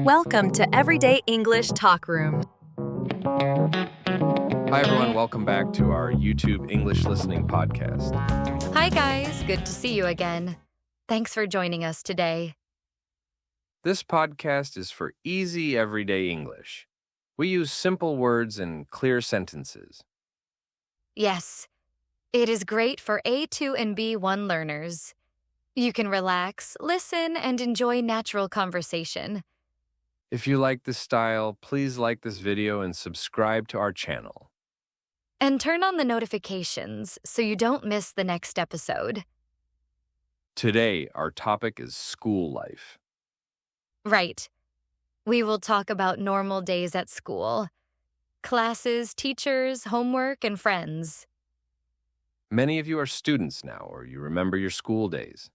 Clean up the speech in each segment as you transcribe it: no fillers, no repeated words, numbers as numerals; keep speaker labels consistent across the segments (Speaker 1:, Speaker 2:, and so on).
Speaker 1: Welcome to Everyday English Talk Room.
Speaker 2: Hi, everyone. Welcome back to our YouTube English Listening Podcast.
Speaker 3: Hi, guys. Good to see you again. Thanks for joining us today.
Speaker 2: This podcast is for easy, everyday English. We use simple words and clear sentences.
Speaker 3: Yes, it is great for A2 and B1 learners. You can relax, listen, and enjoy natural conversation.
Speaker 2: If you like this style, please like this video and subscribe to our channel.
Speaker 3: And turn on the notifications so you don't miss the next episode.
Speaker 2: Today, our topic is school life.
Speaker 3: Right. We will talk about normal days at school. Classes, teachers, homework, and friends.
Speaker 2: Many of you are students now, or you remember your school days.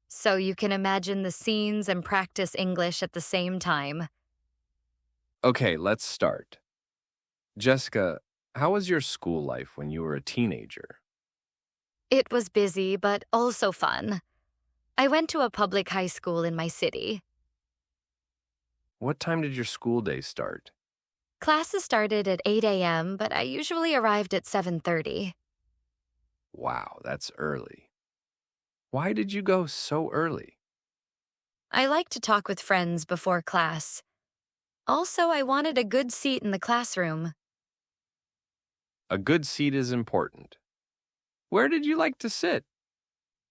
Speaker 3: So you can imagine the scenes and practice English at the same time.
Speaker 2: Okay, let's start. Jessica, how was your school life when you were a teenager?
Speaker 3: It was busy, but also fun. I went to a public high school in my city.
Speaker 2: What time did your school day start?
Speaker 3: Classes started at 8 a.m., but I usually arrived at 7:30.
Speaker 2: Wow, that's early. Why did you go so early?
Speaker 3: I like to talk with friends before class. Also, I wanted a good seat in the classroom.
Speaker 2: A good seat is important. Where did you like to sit?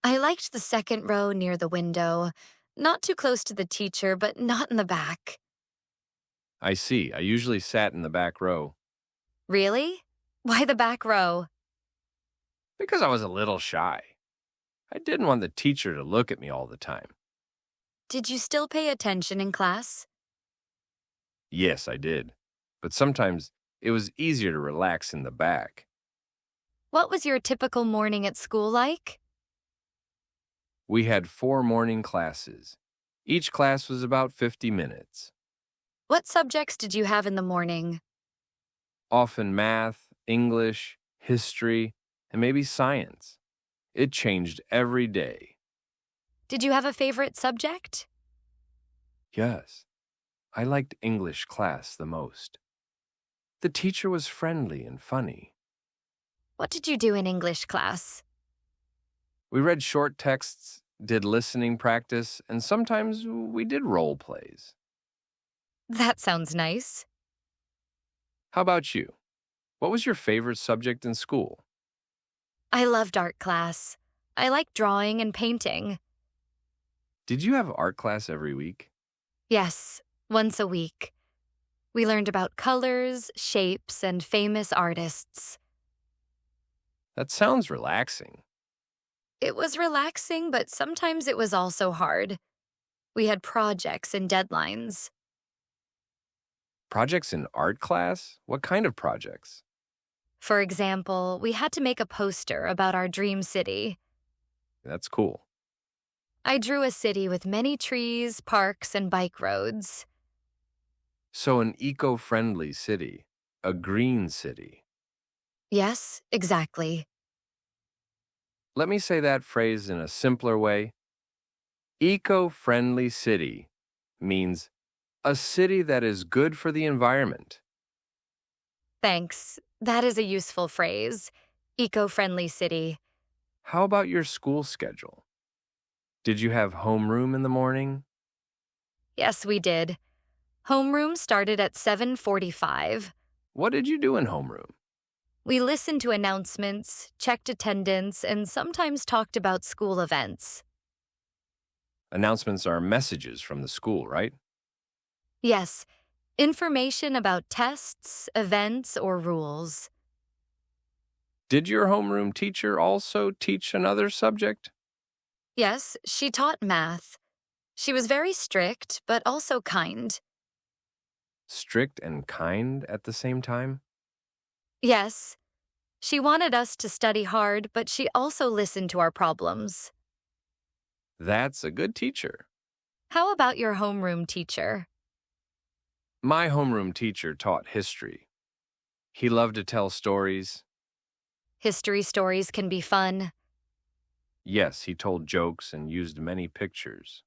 Speaker 3: I liked the second row near the window, not too close to the teacher, but not in the back.
Speaker 2: I see. I usually sat in the back row.
Speaker 3: Really? Why the back row?
Speaker 2: Because I was a little shy. I didn't want the teacher to look at me all the time.
Speaker 3: Did you still pay attention in class?
Speaker 2: Yes, I did. But sometimes it was easier to relax in the back.
Speaker 3: What was your typical morning at school like?
Speaker 2: We had 4 morning classes. Each class was about 50 minutes.
Speaker 3: What subjects did you have in the morning?
Speaker 2: Often math, English, history, and maybe science. It changed every day.
Speaker 3: Did you have a favorite subject?
Speaker 2: Yes, I liked English class the most. The teacher was friendly and funny.
Speaker 3: What did you do in English class?
Speaker 2: We read short texts, did listening practice, and sometimes we did role plays.
Speaker 3: That sounds nice.
Speaker 2: How about you? What was your favorite subject in school?
Speaker 3: I loved art class. I liked drawing and painting.
Speaker 2: Did you have art class every week?
Speaker 3: Yes, once a week. We learned about colors, shapes, and famous artists.
Speaker 2: That sounds relaxing.
Speaker 3: It was relaxing, but sometimes it was also hard. We had projects and deadlines.
Speaker 2: Projects in art class? What kind of projects?
Speaker 3: For example, we had to make a poster about our dream city.
Speaker 2: That's cool.
Speaker 3: I drew a city with many trees, parks, and bike roads.
Speaker 2: So an eco-friendly city, a green city.
Speaker 3: Yes, exactly.
Speaker 2: Let me say that phrase in a simpler way. Eco-friendly city means a city that is good for the environment.
Speaker 3: Thanks. That is a useful phrase. Eco-friendly city.
Speaker 2: How about your school schedule? Did you have homeroom in the morning?
Speaker 3: Yes, we did. Homeroom started at 7:45.
Speaker 2: What did you do in homeroom?
Speaker 3: We listened to announcements, checked attendance, and sometimes talked about school events.
Speaker 2: Announcements are messages from the school, right?
Speaker 3: Yes, information about tests, events, or rules.
Speaker 2: Did your homeroom teacher also teach another subject?
Speaker 3: Yes, she taught math. She was very strict, but also kind.
Speaker 2: Strict and kind at the same time?
Speaker 3: Yes, she wanted us to study hard, but she also listened to our problems.
Speaker 2: That's a good teacher.
Speaker 3: How about your homeroom teacher?
Speaker 2: My homeroom teacher taught history. He loved to tell stories.
Speaker 3: History stories can be fun.
Speaker 2: Yes, he told jokes and used many pictures.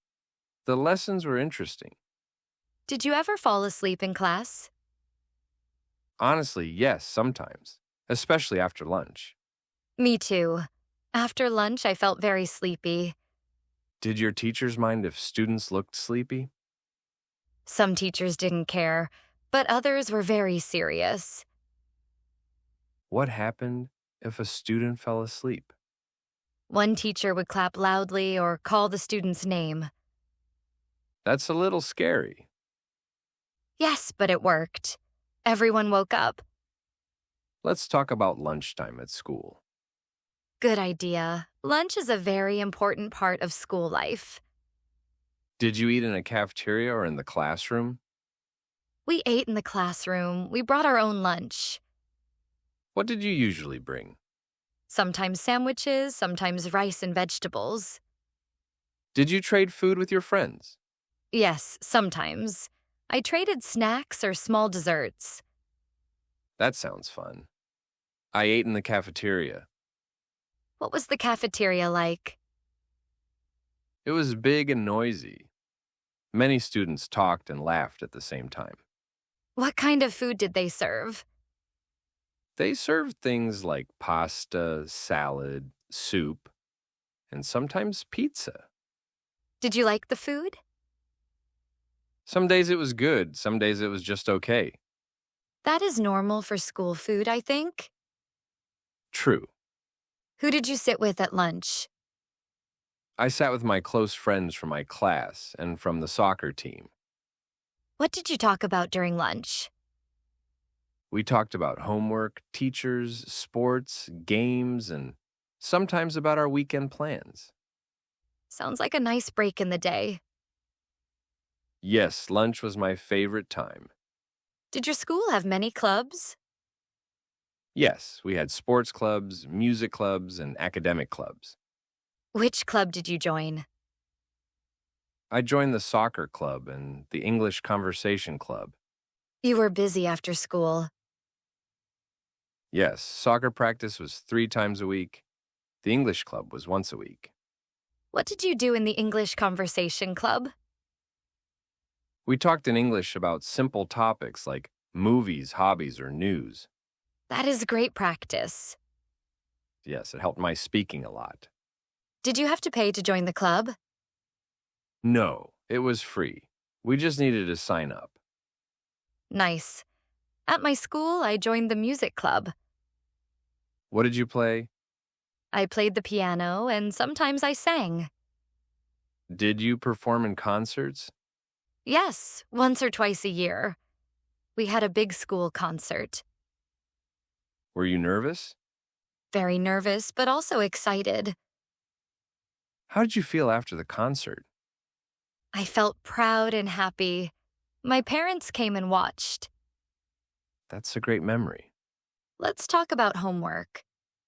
Speaker 2: The lessons were interesting.
Speaker 3: Did you ever fall asleep in class?
Speaker 2: Honestly, yes, sometimes, especially after lunch.
Speaker 3: Me too. After lunch, I felt very sleepy.
Speaker 2: Did your teachers mind if students looked sleepy?
Speaker 3: Some teachers didn't care, but others were very serious.
Speaker 2: What happened if a student fell asleep?
Speaker 3: One teacher would clap loudly or call the student's name.
Speaker 2: That's a little scary.
Speaker 3: Yes, but it worked. Everyone woke up.
Speaker 2: Let's talk about lunchtime at school.
Speaker 3: Good idea. Lunch is a very important part of school life.
Speaker 2: Did you eat in a cafeteria or in the classroom?
Speaker 3: We ate in the classroom. We brought our own lunch.
Speaker 2: What did you usually bring?
Speaker 3: Sometimes sandwiches, sometimes rice and vegetables.
Speaker 2: Did you trade food with your friends?
Speaker 3: Yes, sometimes. I traded snacks or small desserts.
Speaker 2: That sounds fun. I ate in the cafeteria.
Speaker 3: What was the cafeteria like?
Speaker 2: It was big and noisy. Many students talked and laughed at the same time.
Speaker 3: What kind of food did they serve?
Speaker 2: They served things like pasta, salad, soup, and sometimes pizza.
Speaker 3: Did you like the food?
Speaker 2: Some days it was good, some days it was just okay.
Speaker 3: That is normal for school food, I think.
Speaker 2: True.
Speaker 3: Who did you sit with at lunch?
Speaker 2: I sat with my close friends from my class and from the soccer team.
Speaker 3: What did you talk about during lunch?
Speaker 2: We talked about homework, teachers, sports, games, and sometimes about our weekend plans.
Speaker 3: Sounds like a nice break in the day.
Speaker 2: Yes, lunch was my favorite time.
Speaker 3: Did your school have many clubs?
Speaker 2: Yes, we had sports clubs, music clubs, and academic clubs.
Speaker 3: Which club did you join?
Speaker 2: I joined the soccer club and the English conversation club.
Speaker 3: You were busy after school.
Speaker 2: Yes, soccer practice was 3 times a week. The English club was once a week.
Speaker 3: What did you do in the English conversation club?
Speaker 2: We talked in English about simple topics like movies, hobbies, or news.
Speaker 3: That is great practice.
Speaker 2: Yes, it helped my speaking a lot.
Speaker 3: Did you have to pay to join the club?
Speaker 2: No, it was free. We just needed to sign up.
Speaker 3: Nice. At my school, I joined the music club.
Speaker 2: What did you play?
Speaker 3: I played the piano and sometimes I sang.
Speaker 2: Did you perform in concerts?
Speaker 3: Yes, once or twice a year. We had a big school concert.
Speaker 2: Were you nervous?
Speaker 3: Very nervous, but also excited.
Speaker 2: How did you feel after the concert?
Speaker 3: I felt proud and happy. My parents came and watched.
Speaker 2: That's a great memory.
Speaker 3: Let's talk about homework.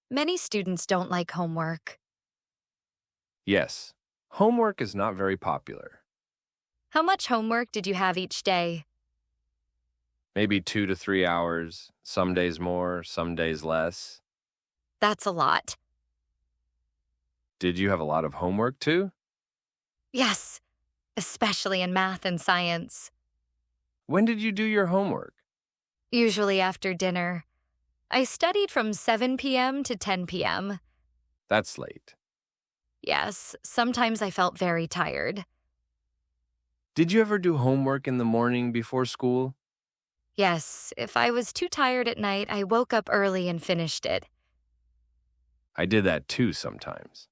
Speaker 3: Many students don't like homework.
Speaker 2: Yes, homework is not very popular.
Speaker 3: How much homework did you have each day?
Speaker 2: Maybe 2 to 3 hours, some days more, some days less.
Speaker 3: That's a lot.
Speaker 2: Did you have a lot of homework too?
Speaker 3: Yes, especially in math and science.
Speaker 2: When did you do your homework?
Speaker 3: Usually after dinner. I studied from 7 p.m. to 10 p.m.
Speaker 2: That's late.
Speaker 3: Yes, sometimes I felt very tired.
Speaker 2: Did you ever do homework in the morning before school?
Speaker 3: Yes, if I was too tired at night, I woke up early and finished it.
Speaker 2: I did that too sometimes.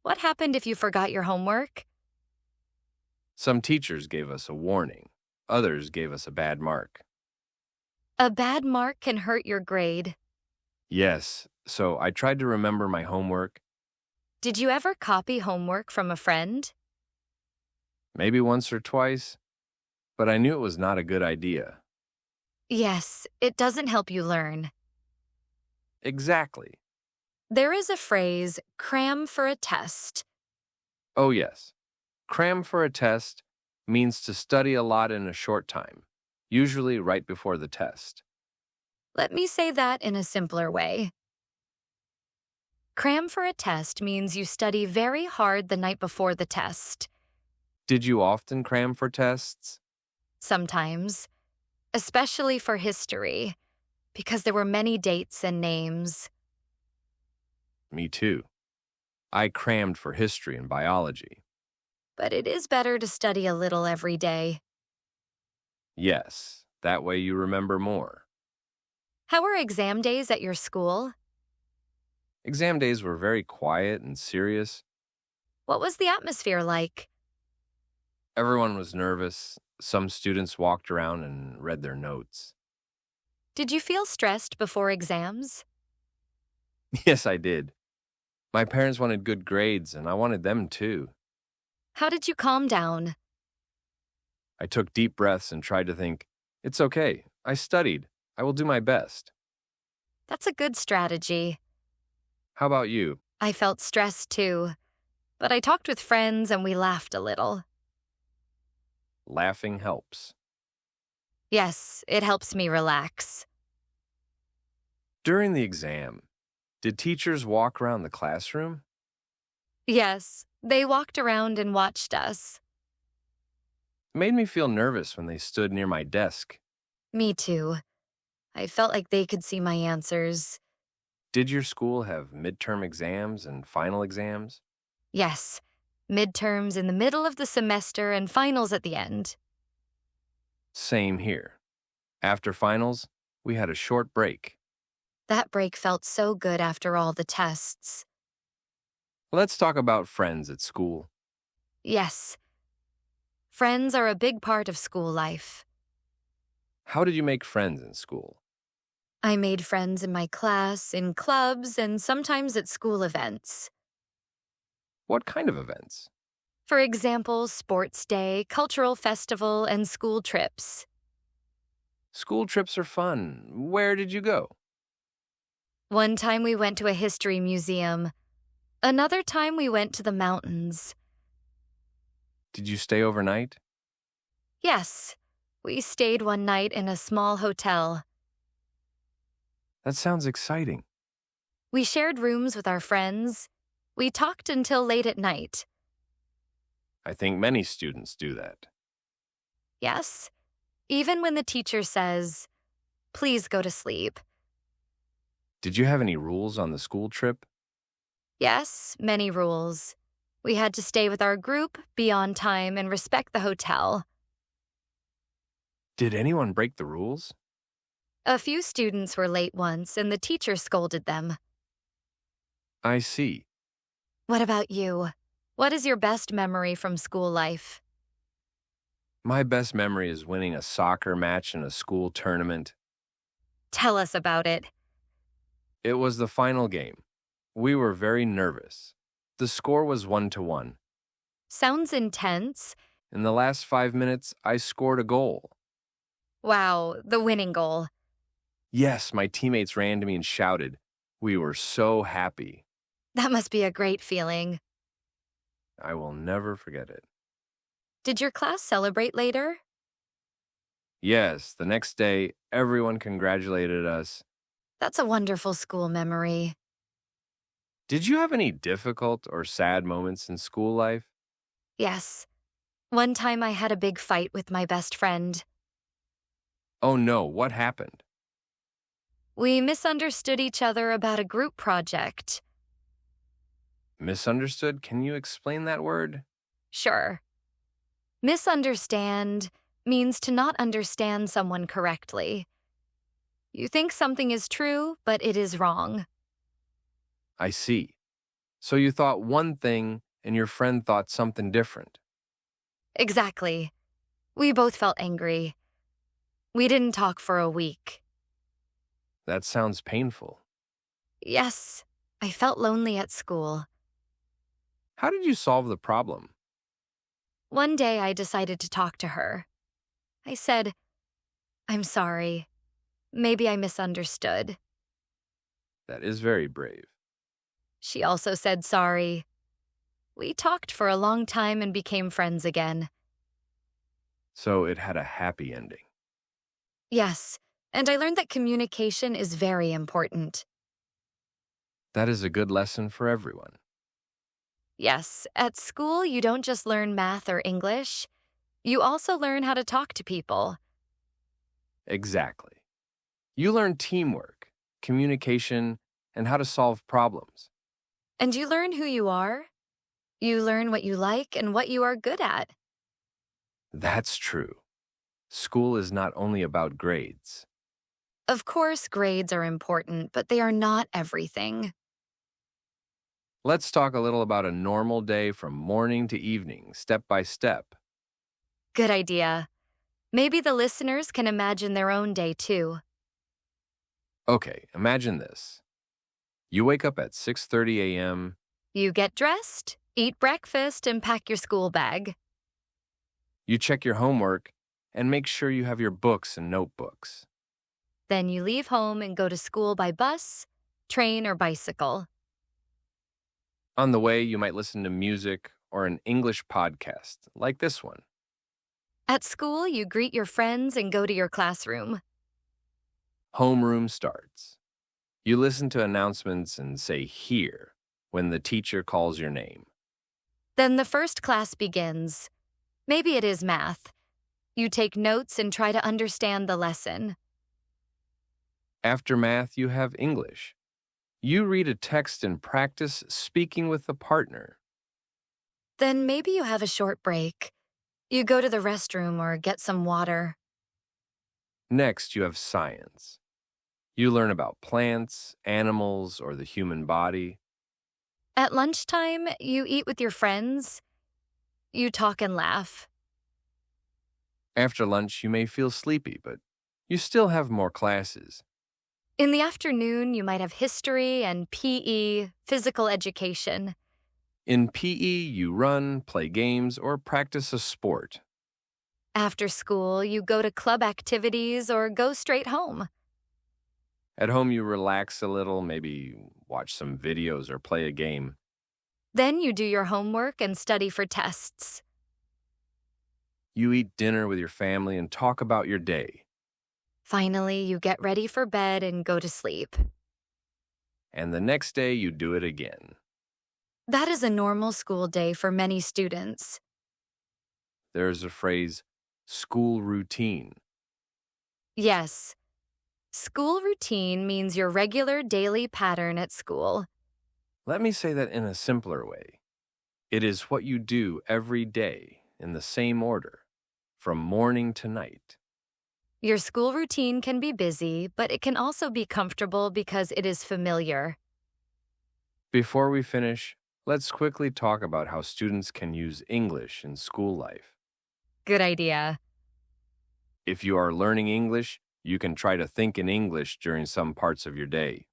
Speaker 3: What happened if you forgot your homework?
Speaker 2: Some teachers gave us a warning. Others gave us a bad mark.
Speaker 3: A bad mark can hurt your grade.
Speaker 2: Yes, so I tried to remember my homework.
Speaker 3: Did you ever copy homework from a friend?
Speaker 2: Maybe once or twice, but I knew it was not a good idea.
Speaker 3: Yes, it doesn't help you learn.
Speaker 2: Exactly.
Speaker 3: There is a phrase, cram for a test.
Speaker 2: Oh yes. Cram for a test means to study a lot in a short time, usually right before the test.
Speaker 3: Let me say that in a simpler way. Cram for a test means you study very hard the night before the test.
Speaker 2: Did you often cram for tests?
Speaker 3: sometimes, especially for history, because there were many dates and names.
Speaker 2: Me too. I crammed for history and biology.
Speaker 3: But it is better to study a little every day.
Speaker 2: Yes, that way you remember more.
Speaker 3: How were exam days at your school?
Speaker 2: Exam days were very quiet and serious.
Speaker 3: What was the atmosphere like?
Speaker 2: Everyone was nervous. Some students walked around and read their notes.
Speaker 3: Did you feel stressed before exams?
Speaker 2: Yes, I did. My parents wanted good grades, and I wanted them too.
Speaker 3: How did you calm down?
Speaker 2: I took deep breaths and tried to think, it's okay. I studied. I will do my best.
Speaker 3: That's a good strategy.
Speaker 2: How about you?
Speaker 3: I felt stressed too, but I talked with friends and we laughed a little.
Speaker 2: Laughing helps.
Speaker 3: Yes, it helps me relax.
Speaker 2: During the exam, did teachers walk around the classroom?
Speaker 3: Yes, they walked around and watched us.
Speaker 2: It made me feel nervous when they stood near my desk.
Speaker 3: Me too. I felt like they could see my answers.
Speaker 2: Did your school have midterm exams and final exams?
Speaker 3: Yes, midterms in the middle of the semester and finals at the end.
Speaker 2: Same here. After finals, we had a short break.
Speaker 3: That break felt so good after all the tests.
Speaker 2: Let's talk about friends at school.
Speaker 3: Yes. Friends are a big part of school life.
Speaker 2: How did you make friends in school?
Speaker 3: I made friends in my class, in clubs, and sometimes at school events.
Speaker 2: What kind of events?
Speaker 3: For example, sports day, cultural festival, and school trips.
Speaker 2: School trips are fun. Where did you go?
Speaker 3: One time we went to a history museum. Another time we went to the mountains.
Speaker 2: Did you stay overnight?
Speaker 3: Yes, we stayed one night in a small hotel.
Speaker 2: That sounds exciting.
Speaker 3: We shared rooms with our friends. We talked until late at night.
Speaker 2: I think many students do that.
Speaker 3: Yes, even when the teacher says, "Please go to sleep."
Speaker 2: Did you have any rules on the school trip?
Speaker 3: Yes, many rules. We had to stay with our group, be on time, and respect the hotel.
Speaker 2: Did anyone break the rules?
Speaker 3: A few students were late once, and the teacher scolded them.
Speaker 2: I see.
Speaker 3: What about you? What is your best memory from school life?
Speaker 2: My best memory is winning a soccer match in a school tournament.
Speaker 3: Tell us about it.
Speaker 2: It was the final game. We were very nervous. The score was 1-1.
Speaker 3: Sounds intense.
Speaker 2: In the last 5 minutes, I scored a goal.
Speaker 3: Wow, the winning goal.
Speaker 2: Yes, my teammates ran to me and shouted. We were so happy.
Speaker 3: That must be a great feeling.
Speaker 2: I will never forget it.
Speaker 3: Did your class celebrate later?
Speaker 2: Yes, the next day, everyone congratulated us.
Speaker 3: That's a wonderful school memory.
Speaker 2: Did you have any difficult or sad moments in school life?
Speaker 3: Yes. One time I had a big fight with my best friend.
Speaker 2: Oh no, what happened?
Speaker 3: We misunderstood each other about a group project.
Speaker 2: Misunderstood? Can you explain that word?
Speaker 3: Sure. Misunderstand means to not understand someone correctly. You think something is true, but it is wrong.
Speaker 2: I see. So you thought one thing and your friend thought something different.
Speaker 3: Exactly. We both felt angry. We didn't talk for a week.
Speaker 2: That sounds painful.
Speaker 3: Yes, I felt lonely at school.
Speaker 2: How did you solve the problem?
Speaker 3: One day I decided to talk to her. I said, "I'm sorry. Maybe I misunderstood."
Speaker 2: That is very brave.
Speaker 3: She also said sorry. We talked for a long time and became friends again.
Speaker 2: So it had a happy ending.
Speaker 3: Yes, and I learned that communication is very important.
Speaker 2: That is a good lesson for everyone.
Speaker 3: Yes, at school you don't just learn math or English. You also learn how to talk to people.
Speaker 2: Exactly. You learn teamwork, communication, and how to solve problems.
Speaker 3: And you learn who you are. You learn what you like and what you are good at.
Speaker 2: That's true. School is not only about grades.
Speaker 3: Of course, grades are important, but they are not everything.
Speaker 2: Let's talk a little about a normal day from morning to evening, step by step.
Speaker 3: Good idea. Maybe the listeners can imagine their own day too.
Speaker 2: Okay, imagine this. You wake up at 6:30 a.m.
Speaker 3: You get dressed, eat breakfast, and pack your school bag.
Speaker 2: You check your homework and make sure you have your books and notebooks.
Speaker 3: Then you leave home and go to school by bus, train, or bicycle.
Speaker 2: On the way, you might listen to music or an English podcast, like this one.
Speaker 3: At school, you greet your friends and go to your classroom.
Speaker 2: Homeroom starts. You listen to announcements and say "here" when the teacher calls your name.
Speaker 3: Then the first class begins. Maybe it is math. You take notes and try to understand the lesson.
Speaker 2: After math, you have English. You read a text and practice speaking with a partner.
Speaker 3: Then maybe you have a short break. You go to the restroom or get some water.
Speaker 2: Next, you have science. You learn about plants, animals, or the human body.
Speaker 3: At lunchtime, you eat with your friends. You talk and laugh.
Speaker 2: After lunch, you may feel sleepy, but you still have more classes.
Speaker 3: In the afternoon, you might have history and PE, physical education.
Speaker 2: In PE, you run, play games, or practice a sport.
Speaker 3: After school, you go to club activities or go straight home.
Speaker 2: At home, you relax a little, maybe watch some videos or play a game.
Speaker 3: Then you do your homework and study for tests.
Speaker 2: You eat dinner with your family and talk about your day.
Speaker 3: Finally, you get ready for bed and go to sleep.
Speaker 2: And the next day, you do it again.
Speaker 3: That is a normal school day for many students.
Speaker 2: There's a phrase, school routine.
Speaker 3: Yes. School routine means your regular daily pattern at school.
Speaker 2: Let me say that in a simpler way. It is what you do every day in the same order, from morning to night.
Speaker 3: Your school routine can be busy, but it can also be comfortable because it is familiar.
Speaker 2: Before we finish, let's quickly talk about how students can use English in school life.
Speaker 3: Good idea.
Speaker 2: If you are learning English, you can try to think in English during some parts of your day.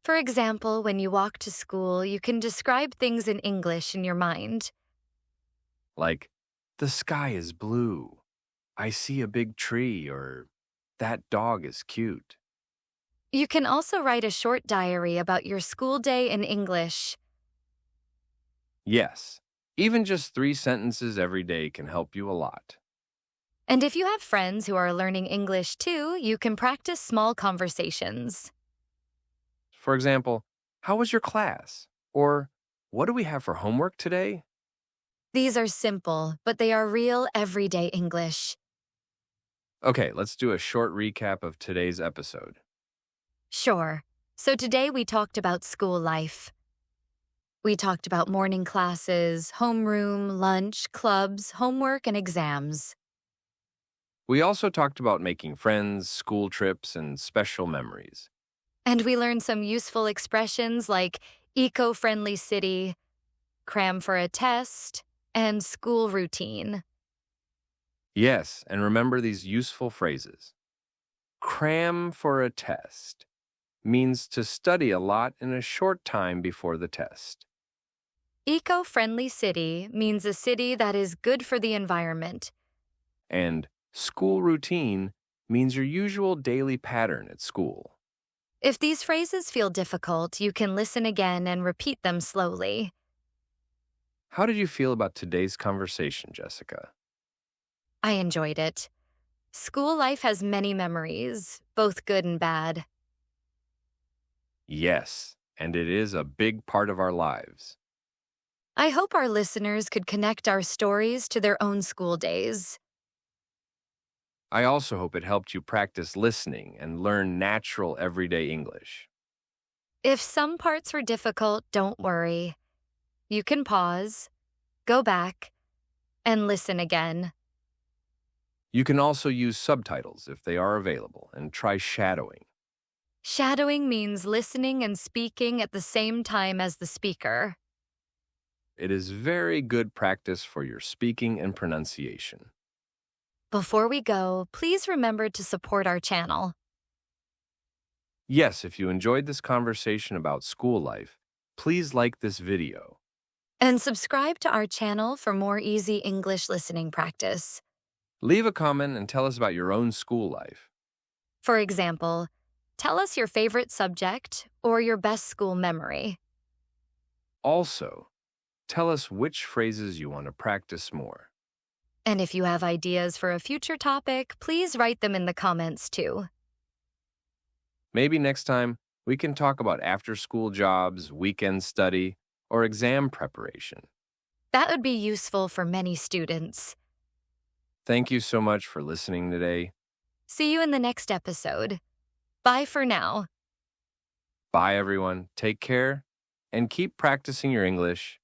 Speaker 3: For example, when you walk to school, you can describe things in English in your mind.
Speaker 2: Like, the sky is blue. I see a big tree, or that dog is cute.
Speaker 3: You can also write a short diary about your school day in English.
Speaker 2: Yes, even just 3 sentences every day can help you a lot.
Speaker 3: And if you have friends who are learning English too, you can practice small conversations.
Speaker 2: For example, how was your class? Or, what do we have for homework today?
Speaker 3: These are simple, but they are real everyday English.
Speaker 2: Okay, let's do a short recap of today's episode.
Speaker 3: Sure. So today we talked about school life. We talked about morning classes, homeroom, lunch, clubs, homework, and exams.
Speaker 2: We also talked about making friends, school trips, and special memories.
Speaker 3: And we learned some useful expressions like eco-friendly city, cram for a test, and school routine.
Speaker 2: Yes, and remember these useful phrases. Cram for a test means to study a lot in a short time before the test.
Speaker 3: Eco-friendly city means a city that is good for the environment.
Speaker 2: And school routine means your usual daily pattern at school.
Speaker 3: If these phrases feel difficult, you can listen again and repeat them slowly.
Speaker 2: How did you feel about today's conversation, Jessica?
Speaker 3: I enjoyed it. School life has many memories, both good and bad.
Speaker 2: Yes, and it is a big part of our lives.
Speaker 3: I hope our listeners could connect our stories to their own school days.
Speaker 2: I also hope it helped you practice listening and learn natural everyday English.
Speaker 3: If some parts were difficult, don't worry. You can pause, go back, and listen again.
Speaker 2: You can also use subtitles if they are available and try shadowing.
Speaker 3: Shadowing means listening and speaking at the same time as the speaker.
Speaker 2: It is very good practice for your speaking and pronunciation.
Speaker 3: Before we go, please remember to support our channel.
Speaker 2: Yes, if you enjoyed this conversation about school life, please like this video.
Speaker 3: And subscribe to our channel for more easy English listening practice.
Speaker 2: Leave a comment and tell us about your own school life.
Speaker 3: For example, tell us your favorite subject or your best school memory.
Speaker 2: Also, tell us which phrases you want to practice more.
Speaker 3: And if you have ideas for a future topic, please write them in the comments too.
Speaker 2: Maybe next time we can talk about after-school jobs, weekend study, or exam preparation.
Speaker 3: That would be useful for many students.
Speaker 2: Thank you so much for listening today.
Speaker 3: See you in the next episode. Bye for now.
Speaker 2: Bye, everyone. Take care and keep practicing your English.